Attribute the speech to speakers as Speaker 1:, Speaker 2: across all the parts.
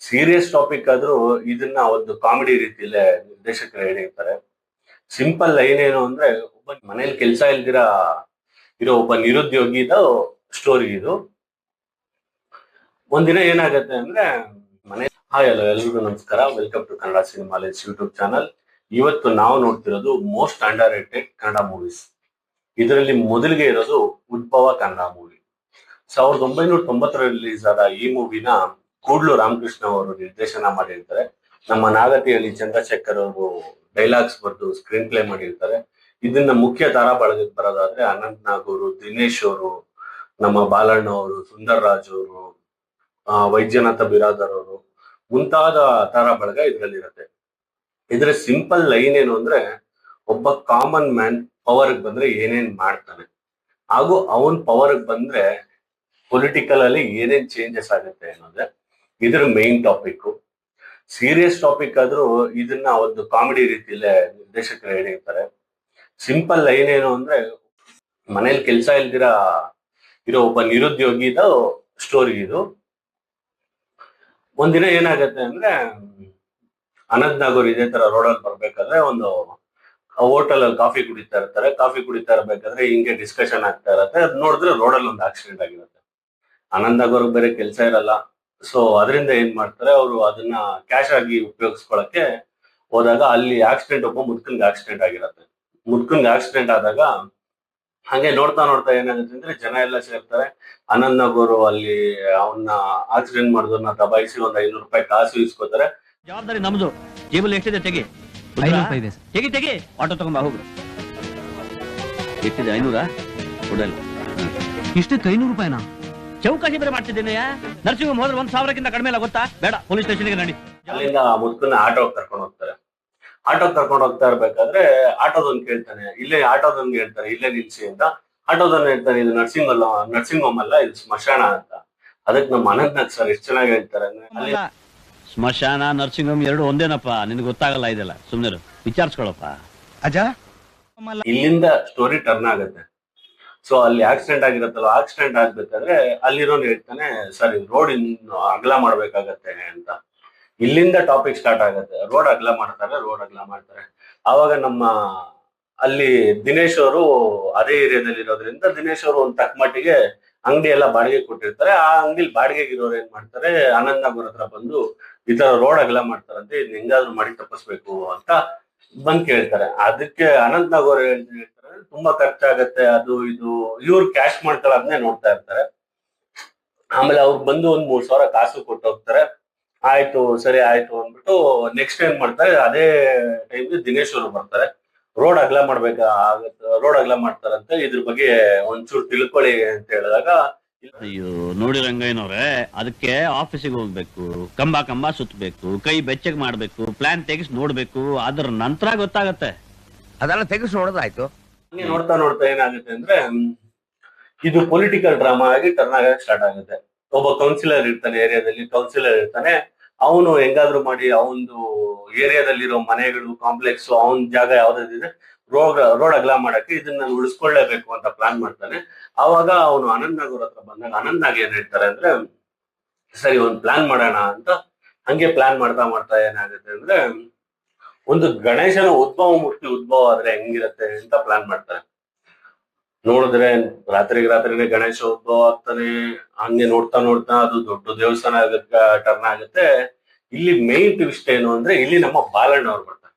Speaker 1: Serious topic ಆದ್ರೂ ಇದನ್ನ ಒಂದು ಕಾಮಿಡಿ ರೀತಿಯಲ್ಲೇ ನಿರ್ದೇಶಕರು ಹೇಳಿರ್ತಾರೆ. ಸಿಂಪಲ್ ಲೈನ್ ಏನು ಅಂದ್ರೆ, ಒಬ್ಬ ಮನೇಲಿ ಕೆಲಸ ಇಲ್ದಿರಾ ಇರೋ ಒಬ್ಬ ನಿರುದ್ಯೋಗಿದ ಸ್ಟೋರಿ ಇದು. ಒಂದಿನ ಏನಾಗತ್ತೆ ಅಂದ್ರೆ, ಮನೆ ಹಾಯ್ ಹಲೋ ಎಲ್ರಿಗೂ ನಮಸ್ಕಾರ, welcome to Kannada cinema lens YouTube channel. ಇವತ್ತು ನಾವು ನೋಡ್ತಿರೋದು most underrated Kannada movies. ಇದರಲ್ಲಿ ಮೊದಲಿಗೆ ಇರೋದು ಉದ್ಭವ ಕನ್ನಡ ಮೂವಿ. 1990ರಲ್ಲಿ ರಿಲೀಸ್ ಆದ ಈ ಮೂವಿನ ಕೂಡ್ಲು ರಾಮಕೃಷ್ಣ ಅವರು ನಿರ್ದೇಶನ ಮಾಡಿರ್ತಾರೆ. ನಮ್ಮ ನಾಗತಿಹಳ್ಳಿ ಚಂದ್ರಶೇಖರ್ ಅವರು ಡೈಲಾಗ್ಸ್ ಬರೆದು ಸ್ಕ್ರೀನ್ ಪ್ಲೇ ಮಾಡಿರ್ತಾರೆ. ಇದನ್ನ ಮುಖ್ಯ ತಾರಾ ಬಳಗಕ್ಕೆ ಬರೋದಾದ್ರೆ ಅನಂತ್ ನಾಗ್ ಅವರು, ದಿನೇಶ್ ಅವರು, ನಮ್ಮ ಬಾಲಣ್ಣ ಅವರು, ಸುಂದರ್ ರಾಜ್ ಅವರು, ವೈದ್ಯನಾಥ ಬಿರಾದರ್ ಅವರು ಮುಂತಾದ ತಾರಾ ಬಳಗ ಇದ್ರಲ್ಲಿರುತ್ತೆ. ಇದ್ರ ಸಿಂಪಲ್ ಲೈನ್ ಏನು ಅಂದ್ರೆ, ಒಬ್ಬ ಕಾಮನ್ ಮ್ಯಾನ್ ಪವರ್ ಬಂದ್ರೆ ಏನೇನ್ ಮಾಡ್ತಾನೆ, ಹಾಗೂ ಅವನ್ ಪವರ್ ಬಂದ್ರೆ ಪೊಲಿಟಿಕಲ್ ಅಲ್ಲಿ ಏನೇನ್ ಚೇಂಜಸ್ ಆಗುತ್ತೆ ಅನ್ನೋದೇ ಇದ್ರ ಮೇನ್ ಟಾಪಿಕ್. ಸೀರಿಯಸ್ ಟಾಪಿಕ್ ಆದ್ರೂ ಇದನ್ನ ಒಂದು ಕಾಮಿಡಿ ರೀತಿಯಲ್ಲೇ ನಿರ್ದೇಶಕರು ಹೇಳಿರ್ತಾರೆ. ಸಿಂಪಲ್ ಲೈನ್ ಏನು ಅಂದ್ರೆ, ಮನೇಲಿ ಕೆಲಸ ಇಲ್ದಿರಾ ಇರೋ ಒಬ್ಬ ನಿರುದ್ಯೋಗಿದ ಸ್ಟೋರಿ ಇದು. ಒಂದಿನ ಏನಾಗತ್ತೆ ಅಂದ್ರೆ, ಅನಂತ್ ನಾಗ್ ಅವರು ಇದೇ ತರ ರೋಡಲ್ಲಿ ಬರ್ಬೇಕಾದ್ರೆ ಒಂದು ಹೋಟೆಲ್ ಅಲ್ಲಿ ಕಾಫಿ ಕುಡಿತಾ ಇರ್ಬೇಕಾದ್ರೆ ಹಿಂಗೆ ಡಿಸ್ಕಷನ್ ಆಗ್ತಾ ಇರತ್ತೆ. ಅದ್ ನೋಡಿದ್ರೆ ರೋಡಲ್ಲಿ ಒಂದು ಆಕ್ಸಿಡೆಂಟ್ ಆಗಿರುತ್ತೆ. ಅನಂತ್ ನಾಗ್ ಅವ್ರಿಗೆ ಬೇರೆ ಕೆಲಸ ಇರಲ್ಲ. ಸೊ ಅದರಿಂದ ಏನ್ ಮಾಡ್ತಾರೆ, ಅವರು ಅದನ್ನ ಕ್ಯಾಶ್ ಆಗಿ ಉಪಯೋಗಿಸ್ಕೊಳಕ್ಕೆ ಹೋದಾಗ ಅಲ್ಲಿ ಒಬ್ಬ ಮುದ್ಕನ್ಗೆ ಆಕ್ಸಿಡೆಂಟ್ ಆಗಿರತ್ತೆ. ಮುದ್ಕನ್ಗೆ ಆಕ್ಸಿಡೆಂಟ್ ಆದಾಗ ಹಂಗೆ ನೋಡ್ತಾ ನೋಡ್ತಾ ಏನಾಗುತ್ತೆ ಅಂದ್ರೆ, ಜನ ಎಲ್ಲ ಸೇರ್ತಾರೆ. ಅನಂತ್ ನಾಗ್ ಅವರು ಅಲ್ಲಿ ಅವನ್ನ ಆಕ್ಸಿಡೆಂಟ್ ಮಾಡಿದವ್ರನ್ನ ದಬಾಯಿಸಿ ಒಂದ್ 500 ರೂಪಾಯಿ ಕಾಸು ಇಸ್ಕೋತಾರೆ.
Speaker 2: ಜವಾಬ್ದಾರಿ ನಮ್ದು. ಜೇಬಲ್ಲಿ ಎಷ್ಟಿದೆ ತೆಗಿ.
Speaker 3: 500 ರೂಪಾಯಿ ಇದೆ.
Speaker 2: ತೆಗಿ ಆಟೋ ತಗೊಂಬ ಹೋಗು. ಎಷ್ಟಿದೆ? 500 ಕೊಡಲ್ಲ.
Speaker 3: ಇಷ್ಟಕ್ಕೆ 500 ರೂಪಾಯಿನಾ?
Speaker 2: ಚೌಕಾಶಿ ಬೇರೆ ಮಾಡ್ತಿದ್ದೇನೆ. ನರ್ಸಿಂಗ್ ಹೋಮ್ ಹೋದ್ರೆ 1,000ಕ್ಕಿಂತ ಕಡಿಮೆ ಇಲ್ಲ ಗೊತ್ತಾ? ಬೇಡ, ಪೊಲೀಸ್ ಸ್ಟೇಷನ್ಗೆ ನಡಿ.
Speaker 1: ಅಲ್ಲಿಂದ ಮುದ್ಕನ್ನ ಆಟೋಗೆ ಕರ್ಕೊಂಡು ಹೋಗ್ತಾರೆ. ಹೋಗ್ತಾ ಇರ್ಬೇಕಾದ್ರೆ ಆಟೋದವ್ನ್ ಕೇಳ್ತಾನೆ, ಆಟೋದವ್ನ್ಗೆ ಹೇಳ್ತಾರೆ ಇಲ್ಲೇ ನಿಲ್ಸಿ ಅಂತ. ಆಟೋದವ್ನ್ ಹೇಳ್ತಾನೆ, ಇದು ನರ್ಸಿಂಗ್ ಹೋಮ್ ಅಲ್ಲ, ಇದು ಸ್ಮಶಾನ ಅಂತ. ಅದಕ್ಕೆ ನಮ್ಮ ಅನಂತ್ ನಾಗ್ ಸರ್ ಎಷ್ಟು ಚೆನ್ನಾಗಿ ಹೇಳ್ತಾರೆ ಅಂದ್ರೆ,
Speaker 2: ಸ್ಮಶಾನ ನರ್ಸಿಂಗ್ ಹೋಮ್ ಎರಡು ಒಂದೇನಪ್ಪ, ನಿನ್ಗೆ ಗೊತ್ತಾಗಲ್ಲ ಇದೆಲ್ಲ. ಸುಮ್ನೆ ವಿಚಾರಿಸ್ಕೊಳಪ್ಪ
Speaker 3: ಅಜ್ಜ.
Speaker 1: ಇಲ್ಲಿಂದ ಸ್ಟೋರಿ ಟರ್ನ್ ಆಗುತ್ತೆ. ಸೊ ಅಲ್ಲಿ ಆಕ್ಸಿಡೆಂಟ್ ಆಗಿರತ್ತಲ್ಲ, ಆಕ್ಸಿಡೆಂಟ್ ಆಗ್ಬೇಕಾದ್ರೆ ಅಲ್ಲಿರೋನ್ ಹೇಳ್ತಾನೆ, ಸರ್ ರೋಡ್ ಇನ್ನು ಅಗಲ ಮಾಡ್ಬೇಕಾಗತ್ತೆ ಅಂತ. ಇಲ್ಲಿಂದ ಟಾಪಿಕ್ ಸ್ಟಾರ್ಟ್ ಆಗುತ್ತೆ. ರೋಡ್ ಅಗಲ ಮಾಡ್ತಾರೆ. ಆವಾಗ ನಮ್ಮ ಅಲ್ಲಿ ದಿನೇಶ್ ಅವರು ಅದೇ ಏರಿಯಾದಲ್ಲಿ ಇರೋದ್ರಿಂದ, ದಿನೇಶ್ ಅವರು ಒಂದು ತಕ್ಕ ಮಟ್ಟಿಗೆ ಅಂಗಡಿ ಎಲ್ಲ ಬಾಡಿಗೆ ಕೊಟ್ಟಿರ್ತಾರೆ. ಆ ಅಂಗಡಿಲಿ ಬಾಡಿಗೆಗೆ ಇರೋರು ಏನ್ ಮಾಡ್ತಾರೆ, ಅನಂತ್ ನಾಗ್ ಅವ್ರ ಹತ್ರ ಬಂದು ಈ ತರ ರೋಡ್ ಅಗಲ ಮಾಡ್ತಾರಂತೆ, ಇದನ್ನ ಹೆಂಗಾದ್ರು ಮಾಡಿ ತಪ್ಪಿಸ್ಬೇಕು ಅಂತ ಬಂದ್ ಕೇಳ್ತಾರೆ. ಅದಕ್ಕೆ ಅನಂತ್ ನಾಗ್ ಅವ್ರು ಹೇಳ್ತಾರೆ, ತುಂಬಾ ಖರ್ಚಾಗತ್ತೆ ಅದು ಇದು. ಇವ್ರು ಕ್ಯಾಶ್ ಮಾಡ್ಕೊಳ್ಳೋದನ್ನೇ ನೋಡ್ತಾ ಇರ್ತಾರೆ. ಆಮೇಲೆ ಅವ್ರು ಬಂದು ಒಂದ್ 3,000 ಕಾಸು ಕೊಟ್ಟು ಹೋಗ್ತಾರೆ. ಆಯ್ತು ಸರಿ ಆಯ್ತು ಅಂದ್ಬಿಟ್ಟು ನೆಕ್ಸ್ಟ್ ಏನ್ ಮಾಡ್ತಾರೆ, ಅದೇ ಟೈಮ್ಗೆ ದಿನೇಶ್ ಅವರು ಬರ್ತಾರೆ. ರೋಡ್ ಅಗಲ ಮಾಡ್ತಾರಂತೆ, ಇದ್ರ ಬಗ್ಗೆ ಒಂಚೂರು ತಿಳ್ಕೊಳ್ಳಿ ಅಂತ ಹೇಳಿದಾಗ,
Speaker 2: ಅಯ್ಯೋ ನೋಡಿ ರಂಗಯ್ಯನವ್ರೆ, ಅದಕ್ಕೆ ಆಫೀಸಿಗೆ ಹೋಗ್ಬೇಕು, ಕಂಬ ಸುತ್ತಬೇಕು, ಕೈ ಬೆಚ್ಚಗ್ ಮಾಡ್ಬೇಕು, ಪ್ಲಾನ್ ತೆಗಿಸ್ ನೋಡ್ಬೇಕು, ಅದ್ರ ನಂತರ ಗೊತ್ತಾಗತ್ತೆ.
Speaker 3: ಅದೆಲ್ಲ ತೆಗೆಸಿ ನೋಡೋದಾಯ್ತು.
Speaker 1: ಹಂಗೆ ನೋಡ್ತಾ ನೋಡ್ತಾ ಏನಾಗುತ್ತೆ ಅಂದ್ರೆ, ಇದು ಪೊಲಿಟಿಕಲ್ ಡ್ರಾಮಾ ಆಗಿ ಟರ್ನ್ ಆಗಕ್ಕೆ ಸ್ಟಾರ್ಟ್ ಆಗುತ್ತೆ. ಒಬ್ಬ ಕೌನ್ಸಿಲರ್ ಇರ್ತಾನೆ. ಅವನು ಹೆಂಗಾದ್ರೂ ಮಾಡಿ ಅವನದು ಏರಿಯಾದಲ್ಲಿರೋ ಮನೆಗಳು, ಕಾಂಪ್ಲೆಕ್ಸ್, ಅವನ್ ಜಾಗ ಯಾವ್ದಿದೆ ರೋಡ್ ಅಗಲ ಮಾಡಕ್ಕೆ ಇದನ್ನ ಉಳಿಸ್ಕೊಳ್ಳೇಬೇಕು ಅಂತ ಪ್ಲಾನ್ ಮಾಡ್ತಾನೆ. ಆವಾಗ ಅವನು ಅನಂತ್ ನಾಗ್ ಅವ್ರ ಹತ್ರ ಬಂದಾಗ ಅನಂತ್ ನಾಗ್ ಏನ್ ಹೇಳ್ತಾರೆ ಅಂದ್ರೆ, ಸರಿ ಒಂದ್ ಪ್ಲಾನ್ ಮಾಡೋಣ ಅಂತ. ಹಂಗೆ ಪ್ಲಾನ್ ಮಾಡ್ತಾ ಏನಾಗುತ್ತೆ ಅಂದ್ರೆ, ಒಂದು ಗಣೇಶನ ಉದ್ಭವ ಆದ್ರೆ ಹೆಂಗಿರತ್ತೆ ಅಂತ ಪ್ಲಾನ್ ಮಾಡ್ತಾರೆ. ನೋಡಿದ್ರೆ ರಾತ್ರಿನೇ ಗಣೇಶ ಉದ್ಭವ ಆಗ್ತಾನೆ. ಹಂಗೆ ನೋಡ್ತಾ ನೋಡ್ತಾ ಅದು ದೊಡ್ಡ ದೇವಸ್ಥಾನ ಟರ್ನ್ ಆಗುತ್ತೆ. ಇಲ್ಲಿ ಮೇನ್ ಟ್ವಿಸ್ಟ್ ಏನು ಅಂದ್ರೆ, ಇಲ್ಲಿ ನಮ್ಮ ಬಾಲಣ್ಣ ಅವ್ರು ಬರ್ತಾರೆ.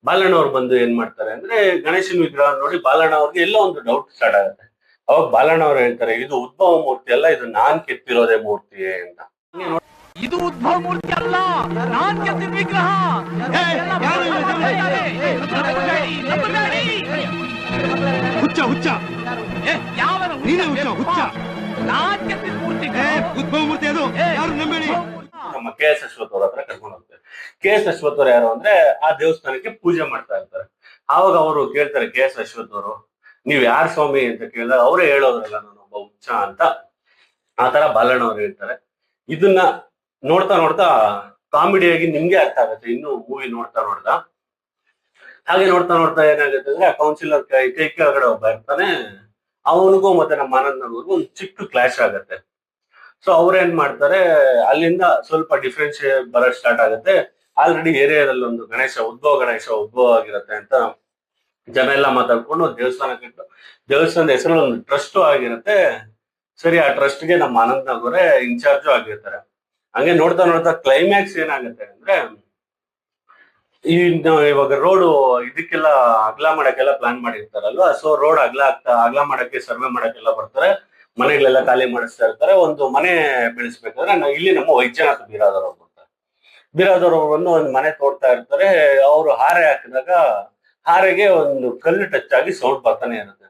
Speaker 1: ಬಾಲಣ್ಣ ಅವ್ರು ಬಂದು ಏನ್ ಮಾಡ್ತಾರೆ ಅಂದ್ರೆ, ಗಣೇಶನ ವಿಗ್ರಹ ನೋಡಿ ಬಾಲಣ್ಣ ಅವ್ರಿಗೆ ಎಲ್ಲೋ ಒಂದು ಡೌಟ್ ಸ್ಟಾರ್ಟ್ ಆಗುತ್ತೆ. ಅವಾಗ ಬಾಲಣ್ಣ ಅವ್ರು ಹೇಳ್ತಾರೆ, ಇದು ಉದ್ಭವ ಮೂರ್ತಿ ಅಲ್ಲ, ಇದು ನಾನ್ ಕೆತ್ತಿರೋದೇ ಮೂರ್ತಿ ಅಂತ.
Speaker 3: ಇದು ಉದ್ಭವ ಮೂರ್ತಿ ಅಲ್ಲ, ನಾನ್ ಕೆತ್ತಿದ ವಿಗ್ರಹ. ಹುಚ್ಚ ನೀನೇ ಹುಚ್ಚ. ನಾನ್ ಕೆತ್ತಿದ ಮೂರ್ತಿ, ಉದ್ಭವ ಮೂರ್ತಿ ಅದು, ಯಾರು ನಂಬೇಡಿ.
Speaker 1: ನಮ್ಮ KS ಅಶ್ವಥ್ ಅವ್ರ ಹತ್ರ ಕರ್ಕೊಂಡು ಹೋಗ್ತಾರೆ. KS ಅಶ್ವಥ್ ಅವ್ರು ಯಾರು ಅಂದ್ರೆ, ಆ ದೇವಸ್ಥಾನಕ್ಕೆ ಪೂಜೆ ಮಾಡ್ತಾ ಇರ್ತಾರೆ. ಆವಾಗ ಅವರು ಕೇಳ್ತಾರೆ, KS ಅಶ್ವಥ್ ಅವರು, ನೀವ್ ಯಾರ್ ಸ್ವಾಮಿ ಅಂತ ಕೇಳಿದಾಗ ಅವರೇ ಹೇಳೋದ್ರಲ್ಲ, ನಾನೊಬ್ಬ ಹುಚ್ಚ ಅಂತ. ಆ ತರ ಬಾಲಣ್ಣ ಅವ್ರು ಹೇಳ್ತಾರೆ. ಇದನ್ನ ನೋಡ್ತಾ ನೋಡ್ತಾ ಕಾಮಿಡಿಯಾಗಿ ನಿಮ್ಗೆ ಅರ್ಥ ಆಗುತ್ತೆ ಇನ್ನು ಮೂವಿ ನೋಡ್ತಾ. ಹಾಗೆ ನೋಡ್ತಾ ಏನಾಗುತ್ತೆ ಅಂದ್ರೆ, ಆ ಕೌನ್ಸಿಲರ್ ಕೈ ಕೆಳಗಡೆ ಒಬ್ಬ ಇರ್ತಾನೆ. ಅವನಿಗೂ ಮತ್ತೆ ನಮ್ಮ ಆನಂದ್ ಅವ್ರಿಗೂ ಒಂದು ಚಿಕ್ಕ ಕ್ಲಾಶ್ ಆಗತ್ತೆ. ಸೊ ಅವ್ರೇನ್ ಮಾಡ್ತಾರೆ, ಅಲ್ಲಿಂದ ಸ್ವಲ್ಪ ಡಿಫ್ರೆನ್ಶಿಯೇಟ್ ಬರೋಕ್ ಸ್ಟಾರ್ಟ್ ಆಗುತ್ತೆ. ಆಲ್ರೆಡಿ ಏರಿಯಾದಲ್ಲಿ ಒಂದು ಗಣೇಶ ಉದ್ಭವ ಆಗಿರುತ್ತೆ ಅಂತ ಜನ ಎಲ್ಲ ಮಾತಾಡ್ಕೊಂಡು ದೇವಸ್ಥಾನ ಕಟ್ಟು, ದೇವಸ್ಥಾನದ ಹೆಸರಲ್ಲಿ ಒಂದು ಟ್ರಸ್ಟ್ ಆಗಿರುತ್ತೆ. ಸರಿ, ಆ ಟ್ರಸ್ಟ್ಗೆ ನಮ್ಮ ಆನಂದ್ ನಾಗವರೇ ಇನ್ಚಾರ್ಜು ಆಗಿರ್ತಾರೆ. ಹಂಗೆ ನೋಡ್ತಾ ನೋಡ್ತಾ ಕ್ಲೈಮ್ಯಾಕ್ಸ್ ಏನಾಗುತ್ತೆ ಅಂದ್ರೆ, ಇವಾಗ ರೋಡ್ ಇದಕ್ಕೆಲ್ಲ ಅಗಲ ಮಾಡಕ್ಕೆಲ್ಲ ಪ್ಲಾನ್ ಮಾಡಿರ್ತಾರಲ್ವಾ. ಸೊ ರೋಡ್ ಅಗಲ ಮಾಡಕ್ಕೆ ಸರ್ವೆ ಮಾಡಕ್ಕೆಲ್ಲ ಬರ್ತಾರೆ, ಮನೆಗಳೆಲ್ಲ ಖಾಲಿ ಮಾಡಿಸ್ತಾ ಇರ್ತಾರೆ. ಒಂದು ಮನೆ ಬೆಳೆಸ್ಬೇಕಾದ್ರೆ ಇಲ್ಲಿ ನಮ್ಮ ವೈದ್ಯನಾಥ ಬಿರಾದರ್ ಅವ್ರು ಬರ್ತಾರೆ. ಬಿರಾದರ್ ಅವ್ರು ಬಂದು ಒಂದು ಮನೆ ತೋಡ್ತಾ ಇರ್ತಾರೆ. ಅವರು ಹಾರೆ ಹಾಕಿದಾಗ ಹಾರೆಗೆ ಒಂದು ಕಲ್ಲು ಟಚ್ ಆಗಿ ಸೌಂಡ್ ಬರ್ತಾನೆ ಇರುತ್ತೆ.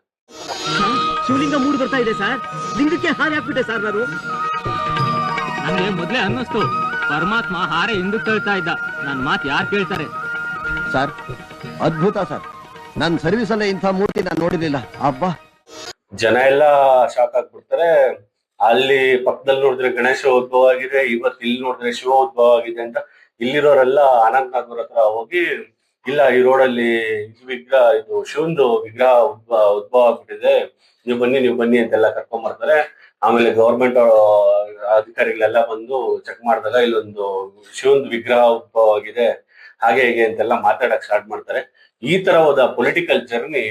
Speaker 3: ಶಿವಲಿಂಗ ಮೂಡ್ ಬರ್ತಾ ಇದೆ ಸರ್, ಲಿಂಗಕ್ಕೆ ಹಾರಿ ಹಾಕ್ಬಿಟ್ಟೆ ಸರ್ ನಾನು. ನನಗೆ ಮೊದ್ಲೇ ಅನ್ನಿಸ್ತು ಪರಮಾತ್ಮ ಹಾರೆ ಹಿಂದಕ್ಕೆ ತಳ್ತಾ ಇದ್ದ, ನನ್ನ ಮಾತು ಯಾರು ಕೇಳ್ತಾರೆ
Speaker 4: ಸರ್. ಅದ್ಭುತ ಸರ್, ನನ್ನ ಸರ್ವಿಸ್ ಅಲ್ಲೇ ಇಂಥ ಮೂರ್ತಿ ನಾನು ನೋಡಿರ್ಲಿಲ್ಲ. ಅಬ್ಬಾ,
Speaker 1: ಜನ ಎಲ್ಲ ಶಾಕ್ ಆಗ್ಬಿಡ್ತಾರೆ. ಅಲ್ಲಿ ಪಕ್ಕದಲ್ಲಿ ನೋಡಿದ್ರೆ ಗಣೇಶ ಉದ್ಭವ ಆಗಿದೆ, ಇವತ್ತು ಇಲ್ಲಿ ನೋಡಿದ್ರೆ ಶಿವ ಉದ್ಭವ ಆಗಿದೆ ಅಂತ ಇಲ್ಲಿರೋರೆಲ್ಲ ಅನಂತ್ ನಾಗೂರ್ ಹತ್ರ ಹೋಗಿ, ಇಲ್ಲ ಈ ರೋಡಲ್ಲಿ ಇದು ಶಿವಂದು ವಿಗ್ರಹ ಉದ್ಭವ ಆಗ್ಬಿಟ್ಟಿದೆ, ನೀವು ಬನ್ನಿ ಅಂತೆಲ್ಲ ಕರ್ಕೊಂಡ್ ಬರ್ತಾರೆ. ಆಮೇಲೆ ಗವರ್ಮೆಂಟ್ ಅಧಿಕಾರಿಗಳೆಲ್ಲ ಬಂದು ಚೆಕ್ ಮಾಡಿದಾಗ ಇಲ್ಲೊಂದು ಶಿವಂದು ವಿಗ್ರಹ ಉದ್ಭವ ಆಗಿದೆ, ಹಾಗೆ ಹೀಗೆ ಅಂತೆಲ್ಲ ಮಾತಾಡಕ್ ಸ್ಟಾರ್ಟ್ ಮಾಡ್ತಾರೆ. ಈ ತರ ಹೋದ ಪೊಲಿಟಿಕಲ್ ಜರ್ನಿ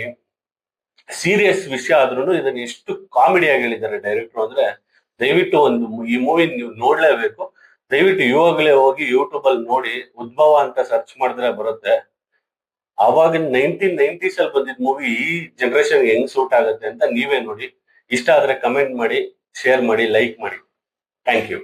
Speaker 1: ಸೀರಿಯಸ್ ವಿಷಯ ಆದ್ರೂ ಇದನ್ನ ಎಷ್ಟು ಕಾಮಿಡಿಯಾಗಿ ಹೇಳಿದ್ದಾರೆ ಡೈರೆಕ್ಟರ್ ಅಂದ್ರೆ, ದಯವಿಟ್ಟು ಈ ಮೂವಿ ನೀವು ನೋಡ್ಲೇಬೇಕು. ದಯವಿಟ್ಟು ಇವಾಗಲೇ ಹೋಗಿ ಯೂಟ್ಯೂಬ್ ಅಲ್ಲಿ ನೋಡಿ, ಉದ್ಭವ ಅಂತ ಸರ್ಚ್ ಮಾಡಿದ್ರೆ ಬರುತ್ತೆ. ಅವಾಗ 1990s ಅಲ್ಲಿ ಬಂದಿದ್ ಮೂವಿ ಈ ಜನರೇಷನ್ ಹೆಂಗ್ ಸೂಟ್ ಆಗುತ್ತೆ ಅಂತ ನೀವೇ ನೋಡಿ. ಇಷ್ಟ ಆದ್ರೆ ಕಮೆಂಟ್ ಮಾಡಿ, ಶೇರ್ ಮಾಡಿ, ಲೈಕ್ ಮಾಡಿ. Thank you.